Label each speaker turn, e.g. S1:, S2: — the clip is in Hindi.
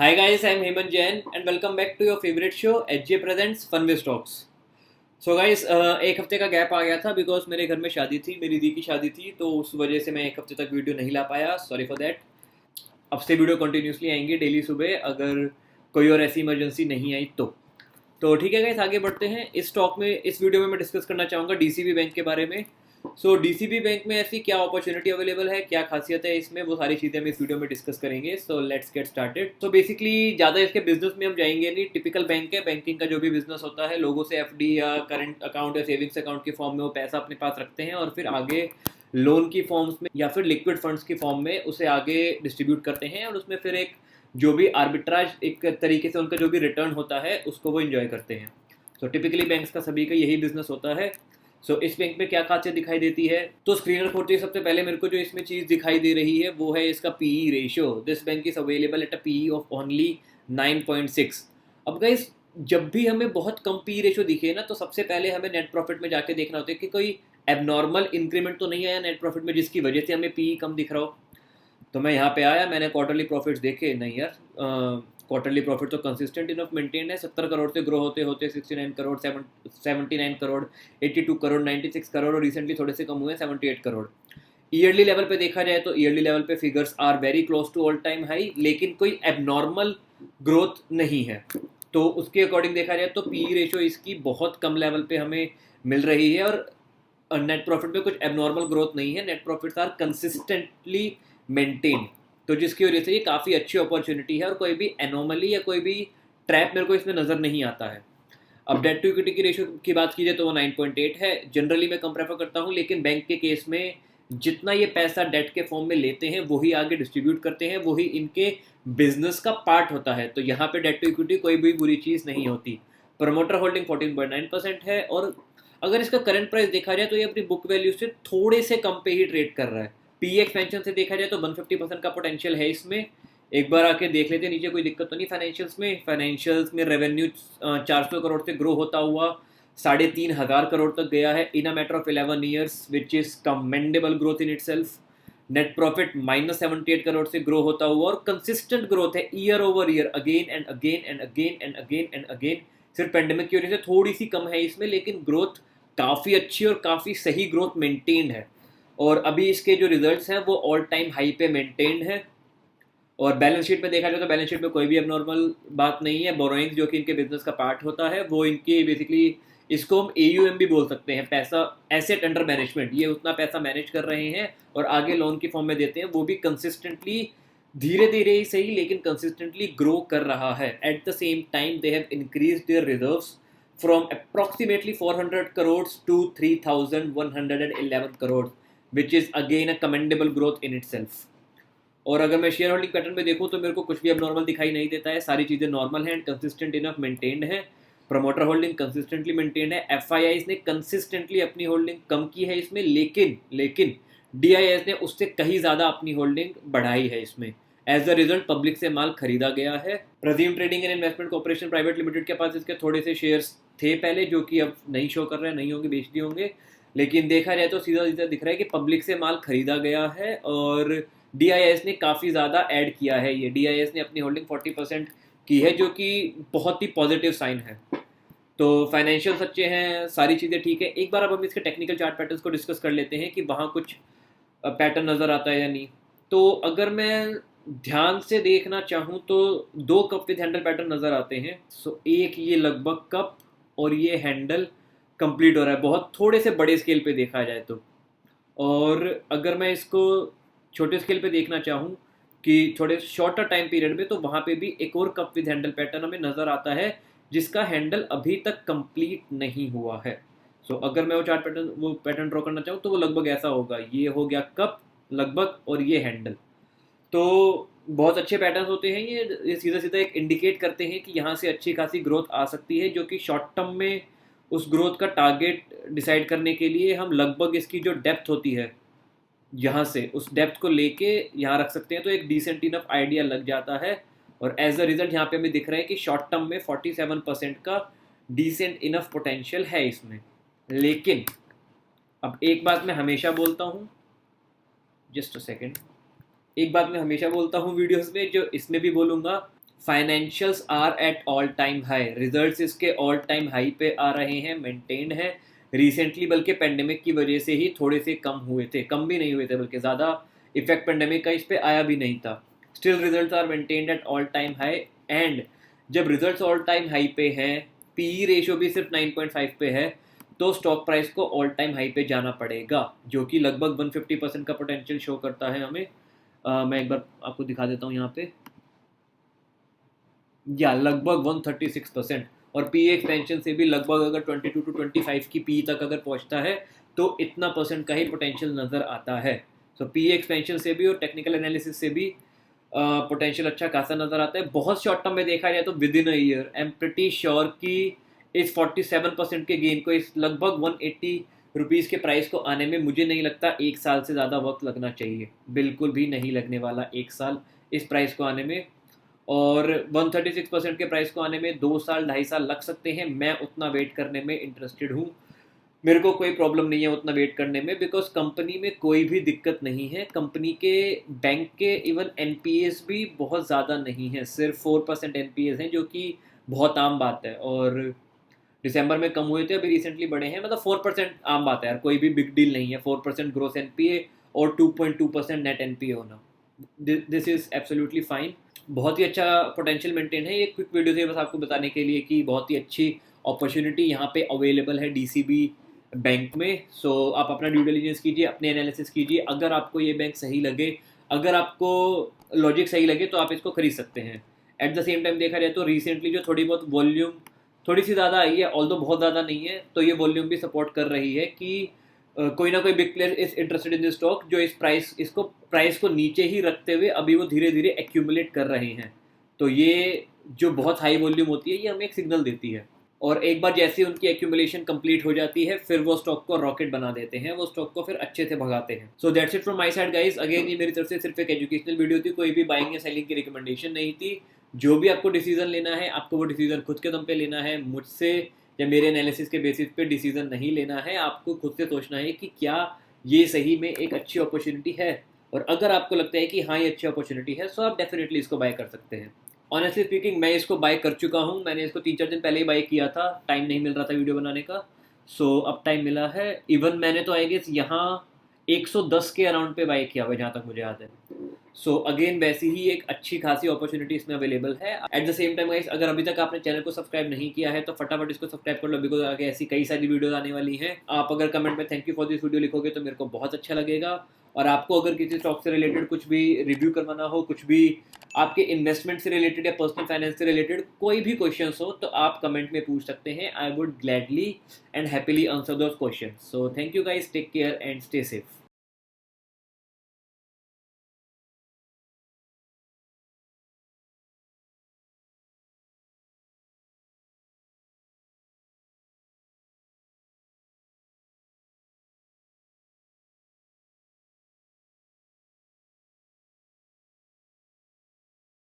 S1: Hi guys, I'm Hemant Jain and welcome back to your favorite show HJ Presents Fun with Stocks. So guys एक हफ्ते का गैप आ गया था बिकॉज मेरे घर में शादी थी, मेरी दी की शादी थी, तो उस वजह से मैं एक हफ्ते तक वीडियो नहीं ला पाया। Sorry for that. अब से वीडियो कंटिन्यूसली आएंगी डेली सुबह, अगर कोई और ऐसी इमरजेंसी नहीं आई तो ठीक है गाइस, आगे बढ़ते हैं। इस टॉक में, इस वीडियो में मैं डिस्कस करना चाहूँगा डीसीबी बैंक के बारे में। सो डीसीबी बैंक में ऐसी क्या अपॉर्चुनिटी अवेलेबल है, क्या खासियत है इसमें, वो सारी चीज़ें हम इस वीडियो में डिस्कस करेंगे। So let's get started. तो बेसिकली ज़्यादा इसके बिजनेस में हम जाएंगे नहीं। टिपिकल बैंक है, बैंकिंग का जो भी बिजनेस होता है, लोगों से एफडी या करंट अकाउंट या सेविंग्स अकाउंट के फॉर्म में वो पैसा अपने पास रखते हैं और फिर आगे लोन की फॉर्म्स में या फिर लिक्विड फंड्स की फॉर्म में उसे आगे डिस्ट्रीब्यूट करते हैं और उसमें फिर एक जो भी आर्बिट्राज, एक तरीके से उनका जो भी रिटर्न होता है उसको वो इंजॉय करते हैं। तो टिपिकली बैंक्स का सभी का यही बिजनेस होता है। इस बैंक में क्या खासियत दिखाई देती है, तो स्क्रीनर खोलते ही सबसे पहले मेरे को जो इसमें चीज़ दिखाई दे रही है वो है इसका PE ratio. This bank is available at a PE of only 9.6। अब गाइस, जब भी हमें बहुत कम पी रेशियो दिखे ना, तो सबसे पहले हमें नेट प्रॉफिट में जाके देखना होता है कि कोई एबनॉर्मल इंक्रीमेंट तो नहीं आया नेट प्रॉफिट में जिसकी वजह से हमें पी कम दिख रहा हो। तो मैं यहाँ पे आया, मैंने क्वार्टरली प्रॉफिट्स देखे, नहीं यार, क्वार्टरली प्रॉफिट तो कंसिस्टेंट इनफ मेंटेन है। 70 करोड़ से ग्रो होते होते 69 करोड़, 79 करोड़, 82 करोड़, 96 करोड़ और रिसेंटली थोड़े से कम हुए 78 करोड़। ईयरली लेवल पे देखा जाए तो ईयरली लेवल पे figures are very close to all time high, लेकिन कोई एबनॉर्मल ग्रोथ नहीं है। तो उसके अकॉर्डिंग देखा जाए तो पी रेशियो इसकी बहुत कम लेवल पे हमें मिल रही है और नेट प्रॉफिट में कुछ एबनॉर्मल ग्रोथ नहीं है। Net profits are consistently maintain, तो जिसकी वजह से ये काफ़ी अच्छी अपॉर्चुनिटी है और कोई भी एनोमली या कोई भी ट्रैप मेरे को इसमें नज़र नहीं आता है। अब डेट टू इक्विटी की रेशियो की बात कीजिए तो वो 9.8 है। जनरली मैं कम प्रेफर करता हूँ, लेकिन बैंक के केस में जितना ये पैसा डेट के फॉर्म में लेते हैं वही आगे डिस्ट्रीब्यूट करते हैं, वही इनके बिजनेस का पार्ट होता है। तो यहाँ पे डेट टू इक्विटी कोई भी बुरी चीज़ नहीं होती। प्रमोटर होल्डिंग 14.9% है और अगर इसका करंट प्राइस देखा जाए तो ये अपनी बुक वैल्यू से थोड़े से कम पे ही ट्रेड कर रहा है। पी एक्सपेंशन से देखा जाए तो 150% का पोटेंशियल है इसमें। एक बार आके देख लेते हैं नीचे, कोई दिक्कत तो नहीं फाइनेंशियल्स में रेवेन्यू 400 करोड़ से ग्रो होता हुआ 3,500 करोड़ तक गया है in a matter of 11 years, which is commendable growth in itself. Net profit -78 crore से ग्रो होता हुआ और कंसिस्टेंट ग्रोथ है year over year, again and again and again and again and again. सिर्फ पेंडेमिक की वजह से थोड़ी सी कम है इसमें, लेकिन ग्रोथ काफ़ी अच्छी और काफ़ी सही ग्रोथ मेंटेन्ड है। और अभी इसके जो रिजल्ट्स हैं वो ऑल टाइम हाई पे मेंटेन्ड है। और बैलेंस शीट में देखा जाए तो बैलेंस शीट में कोई भी एबनॉर्मल बात नहीं है। बोरोइंग्स जो कि इनके बिजनेस का पार्ट होता है वो इनकी बेसिकली, इसको हम एयूएम भी बोल सकते हैं, पैसा एसेट अंडर मैनेजमेंट। ये उतना पैसा मैनेज कर रहे हैं और आगे लोन की फॉर्म में देते हैं, वो भी कंसिस्टेंटली, धीरे धीरे ही सही लेकिन कंसिस्टेंटली ग्रो कर रहा है। At the same time they have increase their reserves from approximately 400 crore to 3,111 crore, which is again a commendable growth in itself. और अगर मैं शेयर होल्डिंग पैटर्न में देखूँ तो मेरे को कुछ भी अब नॉर्मल दिखाई नहीं देता है, सारी चीज़ें नॉर्मल हैं एंड कंसिस्टेंट इनफ मेंटेन्ड है। प्रमोटर होल्डिंग कंसिस्टेंटली मेंटेन्ड है। एफ ने कंसिस्टेंटली अपनी होल्डिंग कम की है इसमें, लेकिन DIS ने उससे कहीं ज़्यादा अपनी होल्डिंग बढ़ाई है इसमें। एज अ रिजल्ट पब्लिक से माल खरीदा गया है। Prajeem trading and investment corporation private limited के पास इसके थोड़े से शेयर्स थे पहले, जो कि अब नहीं शो कर रहे हैं, नहीं होंगे, बेच दिए होंगे। लेकिन देखा जाए तो सीधा सीधा दिख रहा है कि पब्लिक से माल खरीदा गया है और DIS ने काफ़ी ज़्यादा ऐड किया है। ये DIS ने अपनी होल्डिंग 40% की है, जो कि बहुत ही पॉजिटिव साइन है। तो फाइनेंशियल अच्छे हैं, सारी चीज़ें ठीक है। एक बार अब हम इसके टेक्निकल चार्ट पैटर्न्स को डिस्कस कर लेते हैं कि वहाँ कुछ पैटर्न नज़र आता है या नहीं। तो अगर मैं ध्यान से देखना चाहूँ तो दो कप विद हैंडल पैटर्न नज़र आते हैं। एक ये लगभग कप और ये हैंडल कंप्लीट हो रहा है, बहुत थोड़े से बड़े स्केल पे देखा जाए तो। और अगर मैं इसको छोटे स्केल पे देखना चाहूँ कि थोड़े शॉर्टर टाइम पीरियड में, तो वहाँ पे भी एक और कप विद हैंडल पैटर्न हमें नज़र आता है जिसका हैंडल अभी तक कंप्लीट नहीं हुआ है। अगर मैं वो पैटर्न ड्रॉ करना चाहूँ तो वो लगभग ऐसा होगा, ये हो गया कप लगभग और ये हैंडल। तो बहुत अच्छे पैटर्न्स होते हैं ये सीधा सीधा एक इंडिकेट करते हैं कि यहाँ से अच्छी खासी ग्रोथ आ सकती है, जो कि शॉर्ट टर्म में उस ग्रोथ का टारगेट डिसाइड करने के लिए हम लगभग इसकी जो डेप्थ होती है यहाँ से उस डेप्थ को लेके यहाँ रख सकते हैं, तो एक डिसेंट इनफ आइडिया लग जाता है। और एज अ रिजल्ट यहाँ पे हमें दिख रहा है कि शॉर्ट टर्म में 47% का डिसेंट इनफ पोटेंशियल है इसमें। लेकिन अब एक बात मैं हमेशा बोलता हूँ, जस्ट अ सेकेंड, एक बात मैं हमेशा बोलता हूँ वीडियोस में, जो इसमें भी बोलूँगा, financials are at all time high, results इसके ऑल टाइम हाई पे आ रहे हैं, मेंटेन्ड है रिसेंटली, बल्कि पेंडेमिक की वजह से ही थोड़े से कम हुए थे, कम भी नहीं हुए थे बल्कि ज़्यादा इफेक्ट पेंडेमिक का इस पे आया भी नहीं था। Still results are maintained at all time high, and जब रिजल्ट्स ऑल टाइम हाई पे हैं, पीई रेशियो भी सिर्फ 9.5 पे है, तो स्टॉक प्राइस को ऑल टाइम हाई पे जाना पड़ेगा, जो कि लगभग 150% का पोटेंशियल शो करता है हमें। मैं एक बार आपको दिखा देता हूँ यहाँ पे, या लगभग 136%, और पी एक्सपेंशन से भी लगभग अगर 22 to 25 की पी तक अगर पहुँचता है तो इतना परसेंट का ही पोटेंशियल नज़र आता है। सो पी एक्सपेंशन से भी और टेक्निकल एनालिसिस से भी पोटेंशियल अच्छा खासा नज़र आता है। बहुत शॉर्ट टर्म में देखा जाए तो with in a year I am pretty sure कि इस 47% के गेन को, इस लगभग 180 रुपीज़ के प्राइस को आने में मुझे नहीं लगता 1 साल से ज़्यादा वक्त लगना चाहिए, बिल्कुल भी नहीं लगने वाला 1 साल इस प्राइस को आने में। और 136% के प्राइस को आने में 2 साल 2.5 साल लग सकते हैं। मैं उतना वेट करने में इंटरेस्टेड हूँ, मेरे को कोई प्रॉब्लम नहीं है उतना वेट करने में, बिकॉज कंपनी में कोई भी दिक्कत नहीं है। कंपनी के बैंक के इवन एनपीएस भी बहुत ज़्यादा नहीं है, सिर्फ 4% एनपीएस हैं, जो कि बहुत आम बात है। और दिसंबर में कम हुए थे, अभी रिसेंटली बढ़े हैं, मतलब 4% आम बात है यार, कोई भी बिग डील नहीं है 4% ग्रोस एनपीए और 2.2% नेट एनपीए होना। दिस इज़ एब्सोल्युटली फाइन, बहुत ही अच्छा पोटेंशियल मेंटेन है। ये क्विक वीडियो थी बस आपको बताने के लिए कि बहुत ही अच्छी अपॉर्चुनिटी यहाँ पे अवेलेबल है डीसीबी बैंक में। सो आप अपना ड्यू डिलिजेंस कीजिए, अपने एनालिसिस कीजिए, अगर आपको ये बैंक सही लगे, अगर आपको लॉजिक सही लगे तो आप इसको खरीद सकते हैं। एट द सेम टाइम देखा जाए तो रिसेंटली जो थोड़ी बहुत वॉल्यूम थोड़ी सी ज़्यादा आई है, ऑल्दो बहुत ज़्यादा नहीं है, तो ये वॉल्यूम भी सपोर्ट कर रही है कि कोई ना कोई big player is interested in this stock, जो इसको प्राइस को नीचे ही रखते हुए अभी वो धीरे धीरे एक्यूमुलेट कर रहे हैं। तो ये जो बहुत हाई वॉल्यूम होती है, ये हमें एक सिग्नल देती है, और एक बार जैसे उनकी एक्यूमुलेशन कंप्लीट हो जाती है, फिर वो स्टॉक को रॉकेट बना देते हैं, वो स्टॉक को फिर अच्छे से भगाते हैं। So that's it from my side guys. Again ये मेरी तरफ से सिर्फ एक एजुकेशनल वीडियो थी, कोई भी बाइंग या सेलिंग की रिकमेंडेशन नहीं थी। जो भी आपको डिसीजन लेना है, आपको वो डिसीजन खुद के दम पे लेना है, मुझसे या मेरे एनालिसिस के बेसिस पे डिसीजन नहीं लेना है। आपको खुद से सोचना है कि क्या ये सही में एक अच्छी अपॉर्चुनिटी है, और अगर आपको लगता है कि हाँ ये अच्छी अपॉर्चुनिटी है, सो आप डेफिनेटली इसको बाय कर सकते हैं। ऑनेस्टली स्पीकिंग मैं इसको बाय कर चुका हूँ, मैंने इसको 3-4 दिन पहले ही बाय किया था, टाइम नहीं मिल रहा था वीडियो बनाने का, सो अब टाइम मिला है। इवन मैंने तो आई गेस यहाँ 110 के अराउंड पे बाय किया हुआ है जहाँ तक मुझे याद है। सो अगेन वैसी ही एक अच्छी खासी अपॉर्चुनिटी इसमें अवेलेबल है। At the same time guys, अगर अभी तक आपने चैनल को सब्सक्राइब नहीं किया है तो फटाफट इसको सब्सक्राइब कर लो, बिकॉज आगे ऐसी कई सारी वीडियोस आने वाली हैं। आप अगर कमेंट में thank you for this video लिखोगे तो मेरे को बहुत अच्छा लगेगा। और आपको अगर किसी स्टॉक से रिलेटेड कुछ भी रिव्यू करवाना हो, कुछ भी आपके इन्वेस्टमेंट से रिलेटेड या पर्सनल फाइनेंस से रिलेटेड कोई भी क्वेश्चन हो, तो आप कमेंट में पूछ सकते हैं। I would gladly and happily answer those question. So thank you guys, take care and stay safe.